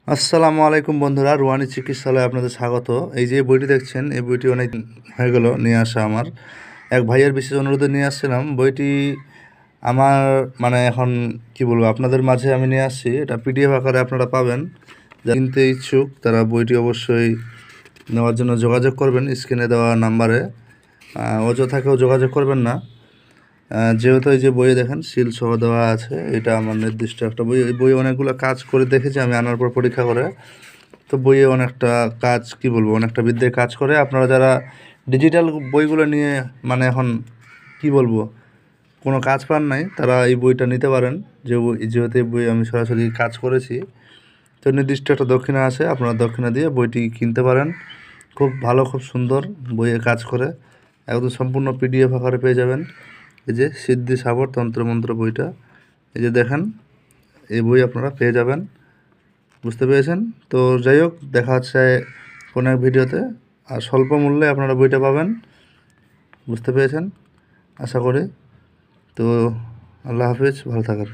আসসালামু আলাইকুম বন্ধুরা, রুহানি চিকিৎসালয়ে আপনাদের স্বাগত। এই যে বইটি দেখছেন, এই বইটি অনেক হয়ে গেল নিয়ে আসা। আমার এক ভাইয়ের বিশেষ অনুরোধে নিয়ে আসছিলাম বইটি। আমার এখন কি বলবো, আপনাদের মাঝে আমি নিয়ে আসছি। এটা পিডিএফ আকারে আপনারা পাবেন। যারা কিনতে ইচ্ছুক তারা বইটি অবশ্যই নেওয়ার জন্য যোগাযোগ করবেন স্ক্রিনে দেওয়া নাম্বারে। অযথাকেও যোগাযোগ করবেন না, যেহেতু এই যে বইয়ে দেখেন সিল সহ দেওয়া আছে। এটা আমার নির্দিষ্ট একটা বই। এই বই অনেকগুলো কাজ করে দেখেছি আমি আনার পর পরীক্ষা করে। তো বইয়ে অনেকটা কাজ, কি বলবো, অনেকটা বিদ্যের কাজ করে। আপনারা যারা ডিজিটাল বইগুলো নিয়ে এখন কি বলবো কোনো কাজ পান নাই, তারা এই বইটা নিতে পারেন। যেহেতু এই বই আমি সরাসরি কাজ করেছি, তো নির্দিষ্ট একটা দক্ষিণা আছে, আপনারা দক্ষিণা দিয়ে বইটি কিনতে পারেন। খুব ভালো, খুব সুন্দর বইয়ে কাজ করে, একদম সম্পূর্ণ পিডিএফ আকারে পেয়ে যাবেন। এই যে সিদ্ধি সাবর তন্ত্রমন্ত্র বইটা, এই যে দেখেন, এই বই আপনারা পেয়ে যাবেন। বুঝতে পেরেছেন? তো যাই হোক, দেখা হচ্ছে কোনো এক ভিডিওতে। আর স্বল্প মূল্যে আপনারা বইটা পাবেন। বুঝতে পেরেছেন আশা করি। তো আল্লাহ হাফিজ, ভালো থাকেন।